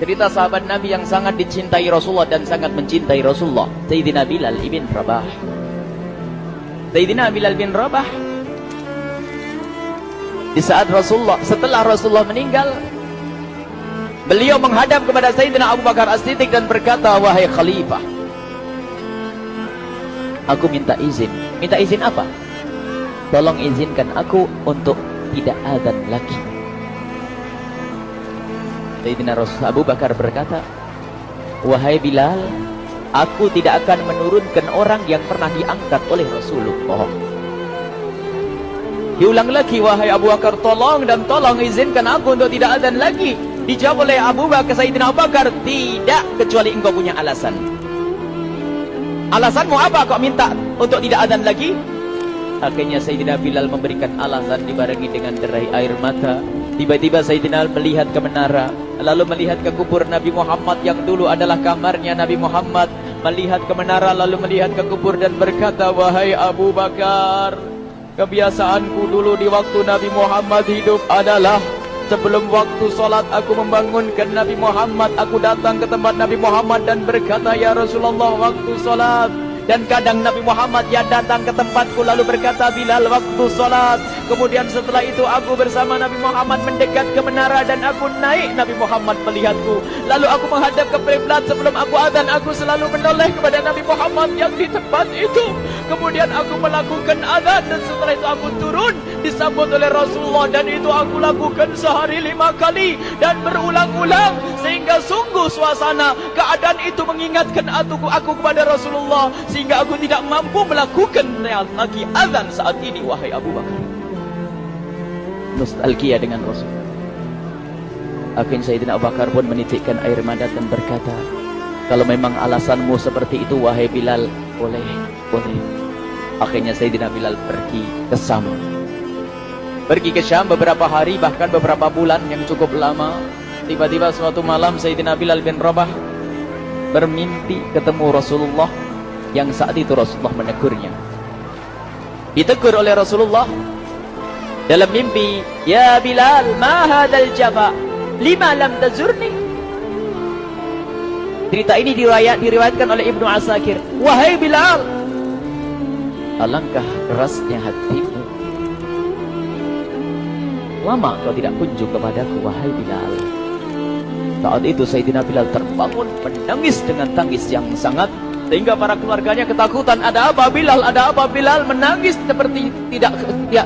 Cerita sahabat Nabi yang sangat dicintai Rasulullah dan sangat mencintai Rasulullah, Sayyidina Bilal ibn Rabah. Sayyidina Bilal bin Rabah, di saat setelah Rasulullah meninggal, beliau menghadap kepada Sayyidina Abu Bakar As-Siddiq dan berkata, wahai khalifah, aku minta izin. Minta izin apa? Tolong izinkan aku untuk tidak azan lagi. Sayyidina Abu Bakar berkata, wahai Bilal, aku tidak akan menurunkan orang yang pernah diangkat oleh Rasulullah. Diulang lagi, wahai Abu Bakar, tolong dan tolong izinkan aku untuk tidak azan lagi. Dijawab oleh Abu Bakar, Sayyidina Abu Bakar, tidak, kecuali engkau punya alasan. Alasanmu apa kau minta untuk tidak azan lagi? Akhirnya Sayyidina Bilal memberikan alasan dibarengi dengan derai air mata. Tiba-tiba Sayyidina melihat ke menara, lalu melihat ke kubur Nabi Muhammad yang dulu adalah kamarnya Nabi Muhammad. Melihat ke menara, lalu melihat ke kubur dan berkata, wahai Abu Bakar, kebiasaanku dulu di waktu Nabi Muhammad hidup adalah sebelum waktu sholat aku membangunkan Nabi Muhammad. Aku datang ke tempat Nabi Muhammad dan berkata, ya Rasulullah, waktu sholat. Dan kadang Nabi Muhammad ya datang ke tempatku lalu berkata, Bilal, waktu sholat. Kemudian setelah itu aku bersama Nabi Muhammad mendekat ke menara dan aku naik, Nabi Muhammad melihatku. Lalu aku menghadap ke kiblat. Sebelum aku azan, aku selalu menoleh kepada Nabi Muhammad yang di tempat itu. Kemudian aku melakukan azan dan setelah itu aku turun disambut oleh Rasulullah, dan itu aku lakukan sehari 5 kali dan berulang-ulang, sehingga sungguh suasana keadaan itu mengingatkan aku kepada Rasulullah, sehingga aku tidak mampu melakukan lagi azan saat ini. Wahai Abu Bakar, nostalgia dengan Rasul. Akhirnya Sayyidina Abu Bakar pun menitikkan air mata dan berkata, kalau memang alasanmu seperti itu wahai Bilal, boleh. Akhirnya Sayyidina Bilal pergi ke Syam. Pergi ke Syam beberapa hari, bahkan beberapa bulan yang cukup lama. Tiba-tiba suatu malam Sayyidina Bilal bin Rabah bermimpi ketemu Rasulullah, yang saat itu Rasulullah menegurnya. Ditegur oleh Rasulullah dalam mimpi, ya Bilal, ma hadzal jafa, lima lam tazurni. Cerita ini diriwayatkan oleh Ibnu Asakir. Wahai Bilal, alangkah kerasnya hatimu, lama kau tidak kunjung kepadaku, wahai Bilal. Saat itu Sayyidina Bilal terbangun menangis dengan tangis yang sangat, sehingga para keluarganya ketakutan. Ada apa Bilal? Ada apa Bilal? Menangis seperti tidak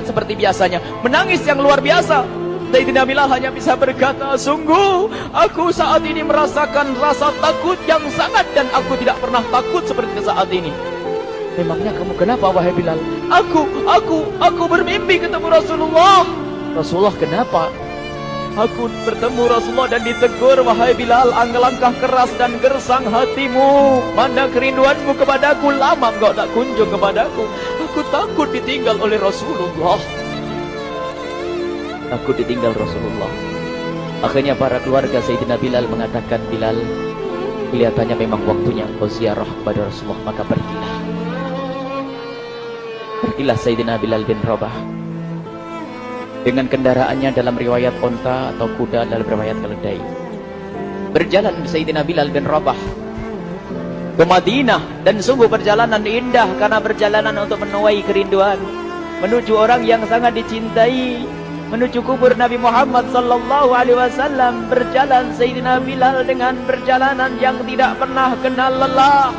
seperti biasanya, menangis yang luar biasa. Sayyidina Bilal hanya bisa berkata, sungguh aku saat ini merasakan rasa takut yang sangat, dan aku tidak pernah takut seperti saat ini. Memangnya kamu kenapa wahai Bilal? Aku bermimpi ketemu Rasulullah. Rasulullah kenapa? Aku bertemu Rasulullah dan ditegur, wahai Bilal, alangkah keras dan gersang hatimu. Mana kerinduanmu kepadaku, lama engkau tak kunjung kepadaku. Aku takut ditinggal oleh Rasulullah. Aku ditinggal Rasulullah. Akhirnya para keluarga Sayyidina Bilal mengatakan, Bilal, kelihatannya memang waktunya engkau ziarah kepada Rasulullah, maka pergilah. Pergilah Sayyidina Bilal bin Rabah dengan kendaraannya, dalam riwayat onta atau kuda, dalam riwayat keledai. Berjalan Sayyidina Bilal bin Rabah ke Madinah, dan sungguh perjalanan indah karena perjalanan untuk menuai kerinduan, menuju orang yang sangat dicintai, menuju kubur Nabi Muhammad sallallahu alaihi wasallam. Berjalan Sayyidina Bilal dengan perjalanan yang tidak pernah kenal lelah,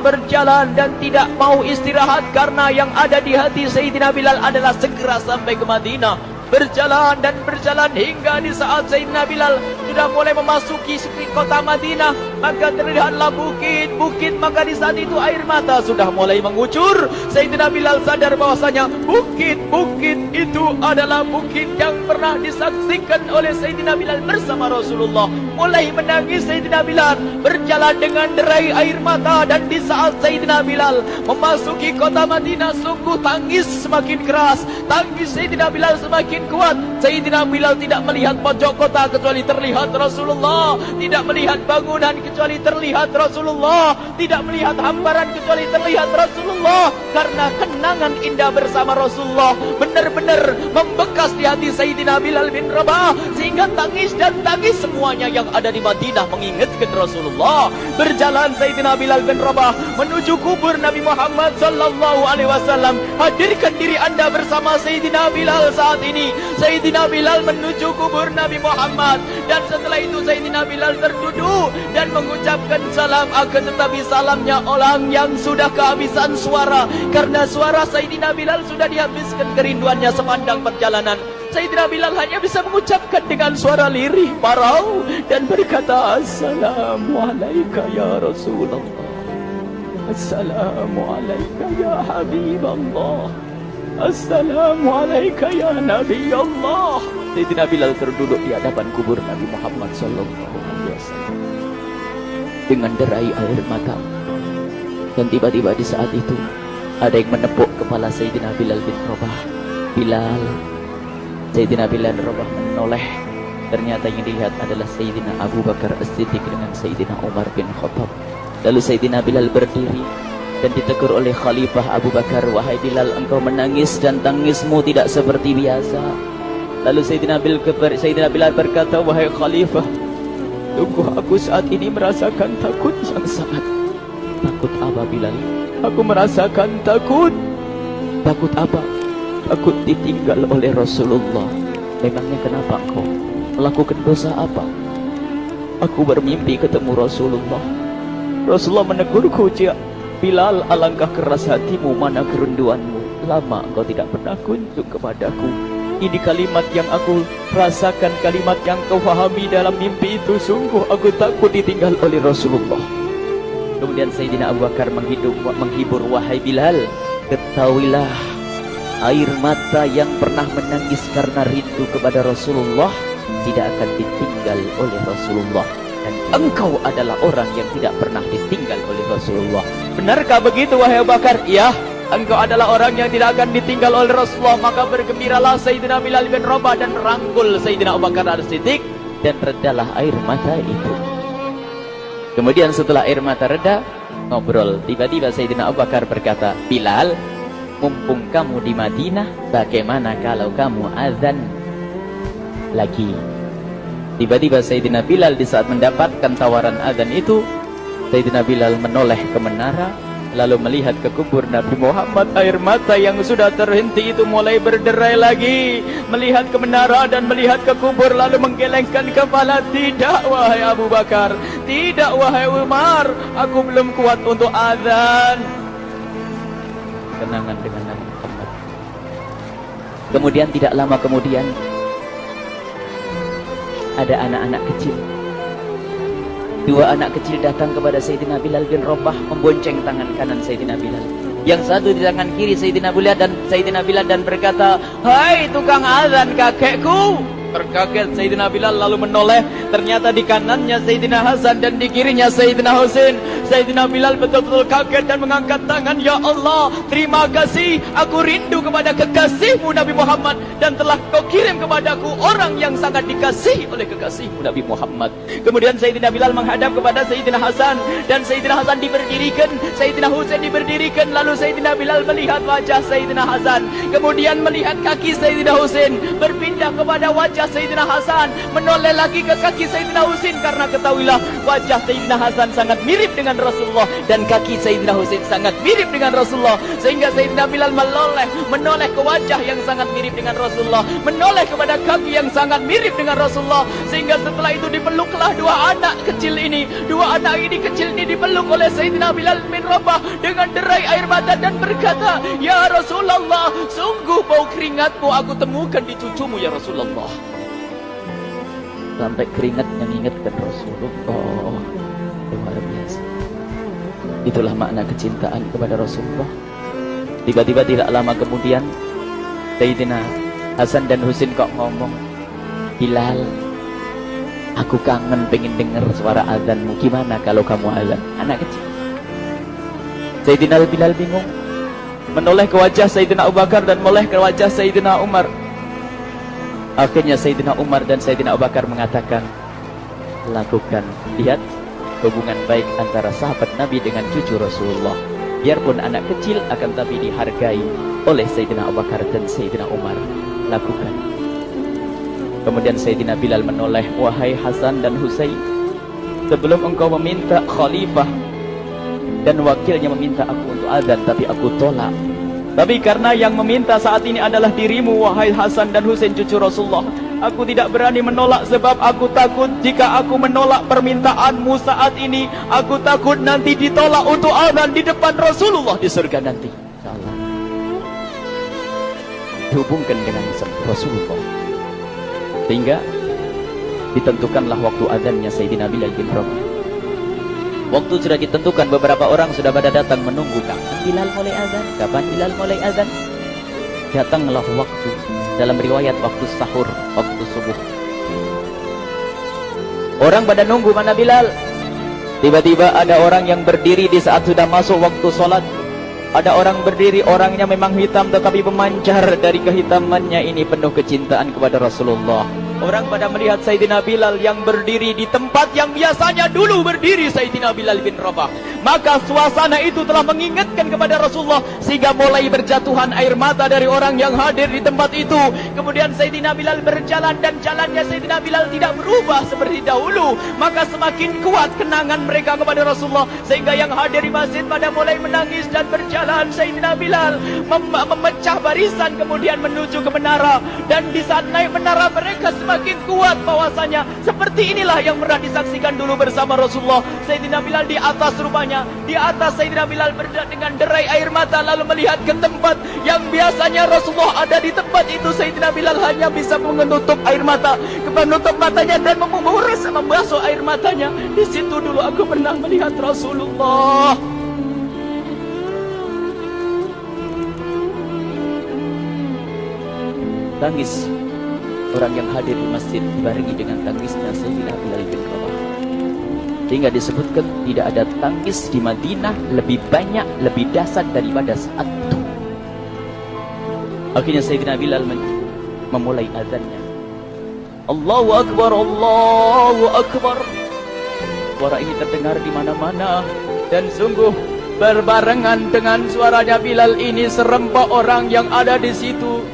berjalan dan tidak mau istirahat, karena yang ada di hati Sayyidina Bilal adalah segera sampai ke Madinah. Berjalan dan berjalan hingga di saat Sayyidina Bilal sudah mulai memasuki kota Madinah, maka terlihatlah bukit-bukit. Maka di saat itu air mata sudah mulai mengucur. Sayyidina Bilal sadar bahwasanya bukit-bukit itu adalah bukit yang pernah disaksikan oleh Sayyidina Bilal bersama Rasulullah. Mulai menangis Sayyidina Bilal, berjalan dengan derai air mata. Dan di saat Sayyidina Bilal memasuki kota Madinah, sungguh tangis semakin keras, tangis Sayyidina Bilal semakin kuat. Sayyidina Bilal tidak melihat pojok kota kecuali terlihat Rasulullah, tidak melihat bangunan kecuali terlihat Rasulullah, tidak melihat hamparan kecuali terlihat Rasulullah, karena kenangan indah bersama Rasulullah benar-benar membekas di hati Sayyidina Bilal bin Rabah, sehingga tangis dan tangis semuanya yang ada di Madinah mengingatkan Rasulullah. Berjalan Sayyidina Bilal bin Rabah menuju kubur Nabi Muhammad sallallahu alaihi wasallam. Hadirkan diri Anda bersama Sayyidina Bilal saat ini. Sayyidina Bilal menuju kubur Nabi Muhammad, dan setelah itu Sayyidina Bilal terduduk dan mengucapkan salam, akan tetapi salamnya orang yang sudah kehabisan suara, karena suara Sayyidina Bilal sudah dihabiskan kerinduannya sepanjang perjalanan. Sayyidina Bilal hanya bisa mengucapkan dengan suara lirih parau dan berkata, Assalamualaikum ya Rasulullah, Assalamualaikum ya Habiballah, Assalamualaikum ya Nabi Allah. Sayyidina Bilal terduduk di hadapan kubur Nabi Muhammad sallallahu alaihi wasallam dengan derai air mata. Dan tiba-tiba di saat itu ada yang menepuk kepala Sayyidina Bilal bin Rabah. Bilal. Sayyidina Bilal bin Rabah menoleh. Ternyata yang dilihat adalah Sayyidina Abu Bakar As-Siddiq dengan Sayyidina Umar bin Khattab. Lalu Sayyidina Bilal berdiri dan ditegur oleh Khalifah Abu Bakar, wahai Bilal, engkau menangis dan tangismu tidak seperti biasa. Lalu Sayyidina Bilal berkata, wahai Khalifah, sungguh aku saat ini merasakan takut yang sangat. Takut apa Bilal? Aku merasakan takut. Takut apa? Takut ditinggal oleh Rasulullah. Memangnya kenapa engkau melakukan dosa apa? Aku bermimpi ketemu Rasulullah. Rasulullah menegurku, Bilal, alangkah keras hatimu, mana kerinduanmu. Lama engkau tidak pernah kunjung kepadaku. Ini kalimat yang aku rasakan, kalimat yang kau fahami dalam mimpi itu. Sungguh aku takut ditinggal oleh Rasulullah. Kemudian Sayyidina Abu Bakar menghibur, wahai Bilal, ketahuilah, air mata yang pernah menangis karena rindu kepada Rasulullah tidak akan ditinggal oleh Rasulullah. Dan engkau adalah orang yang tidak pernah ditinggal oleh Rasulullah. Benarkah begitu wahai Abu Bakar? Iya, engkau adalah orang yang tidak akan ditinggal oleh Rasulullah. Maka bergembiralah Sayyidina Bilal bin Rabah dan merangkul Sayyidina Abu Bakar As-Siddiq, dan redalah air mata itu. Kemudian setelah air mata reda, ngobrol. Tiba-tiba Sayyidina Abu Bakar berkata, Bilal, mumpung kamu di Madinah, bagaimana kalau kamu azan lagi? Tiba-tiba Sayyidina Bilal di saat mendapatkan tawaran azan itu, Sayyidina Bilal menoleh ke menara, lalu melihat ke kubur Nabi Muhammad. Air mata yang sudah terhenti itu mulai berderai lagi. Melihat ke menara dan melihat ke kubur, lalu menggelengkan kepala. Tidak wahai Abu Bakar, tidak wahai Umar, aku belum kuat untuk azan. Kenangan dengan Nabi Muhammad. Kemudian tidak lama kemudian ada anak-anak kecil. Dua anak kecil datang kepada Sayyidina Bilal bin Rabah, membonceng tangan kanan Sayyidina Bilal. Yang satu di tangan kiri Sayyidina Bilal dan berkata, hai tukang azan kakekku. Terkaget Sayyidina Bilal lalu menoleh. Ternyata di kanannya Sayyidina Hasan dan di kirinya Sayyidina Husain. Sayyidina Bilal betul-betul kaget dan mengangkat tangan. Ya Allah, terima kasih. Aku rindu kepada kekasihmu Nabi Muhammad, dan telah kau kirim kepadaku orang yang sangat dikasihi oleh kekasihmu Nabi Muhammad. Kemudian Sayyidina Bilal menghadap kepada Sayyidina Hasan, dan Sayyidina Hasan diberdirikan, Sayyidina Husain diberdirikan. Lalu Sayyidina Bilal melihat wajah Sayyidina Hasan, kemudian melihat kaki Sayyidina Husain, berpindah kepada wajah Sayyidina Hasan, menoleh lagi ke kaki Sayyidina Husain, karena ketahuilah wajah Sayyidina Hasan sangat mirip dengan Rasulullah dan kaki Sayyidina Husain sangat mirip dengan Rasulullah, sehingga Sayyidina Bilal menoleh ke wajah yang sangat mirip dengan Rasulullah, menoleh kepada kaki yang sangat mirip dengan Rasulullah, sehingga setelah itu dipeluklah dua anak kecil ini. Dua anak ini kecil ini dipeluk oleh Sayyidina Bilal bin Rabah dengan derai air mata dan berkata, ya Rasulullah, sungguh bau keringatmu aku temukan di cucumu ya Rasulullah. Sampai keringat yang ingatkan Rasulullah. Luar biasa. Itulah makna kecintaan kepada Rasulullah. Tiba-tiba tidak lama kemudian Sayyidina Hasan dan Husain kok ngomong, Bilal, aku kangen pengen dengar suara azanmu. Gimana kalau kamu azan? Anak kecil. Sayyidina Bilal bingung, menoleh ke wajah Sayyidina Abu Bakar dan menoleh ke wajah Sayyidina Umar. Akhirnya Sayyidina Umar dan Sayyidina Abu Bakar mengatakan, lakukan. Lihat hubungan baik antara sahabat Nabi dengan cucu Rasulullah. Biarpun anak kecil, akan tapi dihargai oleh Sayyidina Abu Bakar dan Sayyidina Umar. Lakukan. Kemudian Sayyidina Bilal menoleh, wahai Hasan dan Husain, sebelum engkau meminta khalifah dan wakilnya meminta aku untuk azan, tapi aku tolak. Tapi karena yang meminta saat ini adalah dirimu, wahai Hasan dan Husain cucu Rasulullah, aku tidak berani menolak, sebab aku takut jika aku menolak permintaanmu saat ini, aku takut nanti ditolak untuk azan di depan Rasulullah di surga nanti. InsyaAllah dihubungkan dengan Rasulullah, sehingga ditentukanlah waktu azannya Sayyidina Bilal bin Rabah. Waktu sudah ditentukan, beberapa orang sudah pada datang menunggu, kapan Bilal mulai azan, kapan Bilal mulai azan. Datanglah waktu, dalam riwayat waktu sahur, waktu subuh. Orang pada nunggu mana Bilal. Tiba-tiba ada orang yang berdiri di saat sudah masuk waktu sholat. Ada orang berdiri, orangnya memang hitam tetapi memancar dari kehitamannya ini penuh kecintaan kepada Rasulullah. Orang pada melihat Sayyidina Bilal yang berdiri di tempat yang biasanya dulu berdiri Sayyidina Bilal bin Rabah. Maka suasana itu telah mengingatkan kepada Rasulullah, sehingga mulai berjatuhan air mata dari orang yang hadir di tempat itu. Kemudian Sayyidina Bilal berjalan, dan jalannya Sayyidina Bilal tidak berubah seperti dahulu. Maka semakin kuat kenangan mereka kepada Rasulullah, sehingga yang hadir di masjid pada mulai menangis dan berjalan. Sayyidina Bilal memecah barisan kemudian menuju ke menara, dan di saat naik menara mereka semakin kuat bahwasanya seperti inilah yang pernah disaksikan dulu bersama Rasulullah. Sayyidina Bilal di atas rupanya, di atas Sayyidina Bilal dengan derai air mata, lalu melihat ke tempat yang biasanya Rasulullah ada di tempat itu. Sayyidina Bilal hanya bisa menutup air mata, menutup matanya dan membasuh air matanya. Di situ dulu aku pernah melihat Rasulullah. Tangis orang yang hadir di masjid dibarengi dengan tangisnya Sayyidina Bilal bin Rabah, hingga disebutkan tidak ada tangis di Madinah lebih banyak, lebih dahsyat daripada saat itu. Akhirnya Sayyidina Bilal memulai azannya. Allahu Akbar, Allahu Akbar. Suara ini terdengar di mana-mana, dan sungguh berbarengan dengan suaranya Bilal ini serempak orang yang ada di situ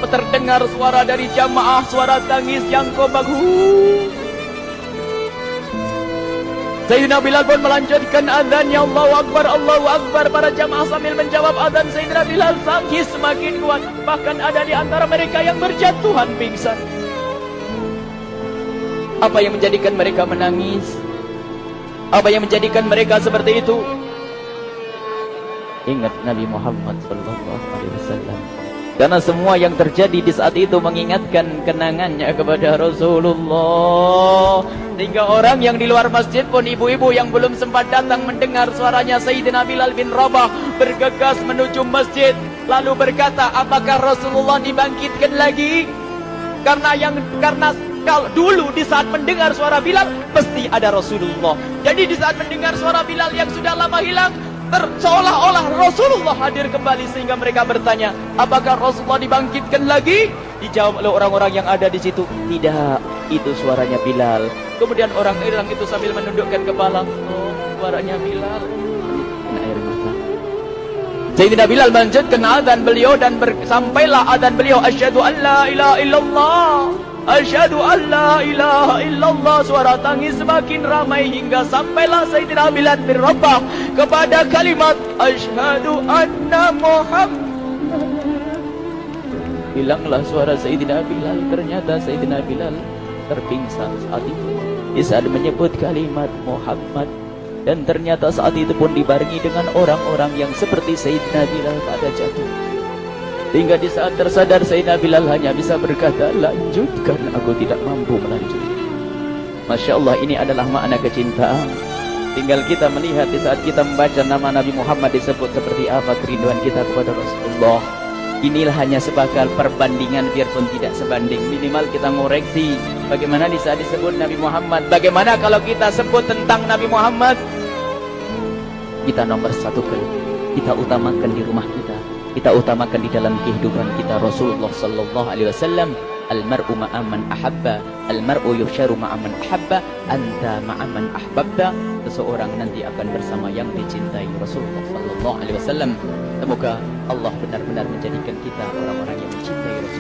terdengar suara dari jamaah, suara tangis yang kompak. Sayyidina Bilal pun melanjutkan azannya, Allahu Akbar, Allahu Akbar. Para jamaah sambil menjawab azan Sayyidina Bilal, tangis semakin kuat. Bahkan ada di antara mereka yang berjatuhan pingsan. Apa yang menjadikan mereka menangis? Apa yang menjadikan mereka seperti itu? Ingat Nabi Muhammad SAW. Karena semua yang terjadi di saat itu mengingatkan kenangannya kepada Rasulullah. Sehingga orang yang di luar masjid pun, ibu-ibu yang belum sempat datang mendengar suaranya Sayyidina Bilal bin Rabah, bergegas menuju masjid, lalu berkata, apakah Rasulullah dibangkitkan lagi? Karena kalau dulu di saat mendengar suara Bilal pasti ada Rasulullah. Jadi di saat mendengar suara Bilal yang sudah lama hilang, seolah-olah Rasulullah hadir kembali, sehingga mereka bertanya, apakah Rasulullah dibangkitkan lagi? Dijawab oleh orang-orang yang ada di situ, tidak, itu suaranya Bilal. Kemudian orang-orang itu sambil menundukkan kepala, oh, suaranya Bilal. Air mata. Sayyidina Bilal melanjutkan azan beliau, dan sampailah azan beliau, asyhadu an la ilaha illallah, asyhadu an la ilaha illallah. Suara tangis semakin ramai hingga sampailah Sayyidina Bilal bin Rabah kepada kalimat asyhadu anna Muhammad. Hilanglah suara Sayyidina Bilal. Ternyata Sayyidina Bilal terpingsan saat itu di saat menyebut kalimat Muhammad. Dan ternyata saat itu pun dibarengi dengan orang-orang yang seperti Sayyidina Bilal pada jatuh. Hingga di saat tersadar Sayyidina Bilal hanya bisa berkata, lanjutkan, aku tidak mampu melanjutkan. Masya Allah, ini adalah makna kecintaan. Tinggal kita melihat di saat kita membaca nama Nabi Muhammad disebut seperti apa kerinduan kita kepada Rasulullah. Inilah hanya sebagai perbandingan, biarpun tidak sebanding. Minimal kita ngoreksi bagaimana di saat disebut Nabi Muhammad. Bagaimana kalau kita sebut tentang Nabi Muhammad, kita nomor satukan, kita utamakan di rumah kita utamakan di dalam kehidupan kita Rasulullah sallallahu alaihi wasallam. Al-mar'u ma'aman ahabba, al-mar'u yusharu ma'aman ahabba, anta ma'aman ahbabta. Seseorang nanti akan bersama yang dicintai Rasulullah sallallahu alaihi wasallam. Semoga Allah benar-benar menjadikan kita orang-orang yang mencintai Rasulullah.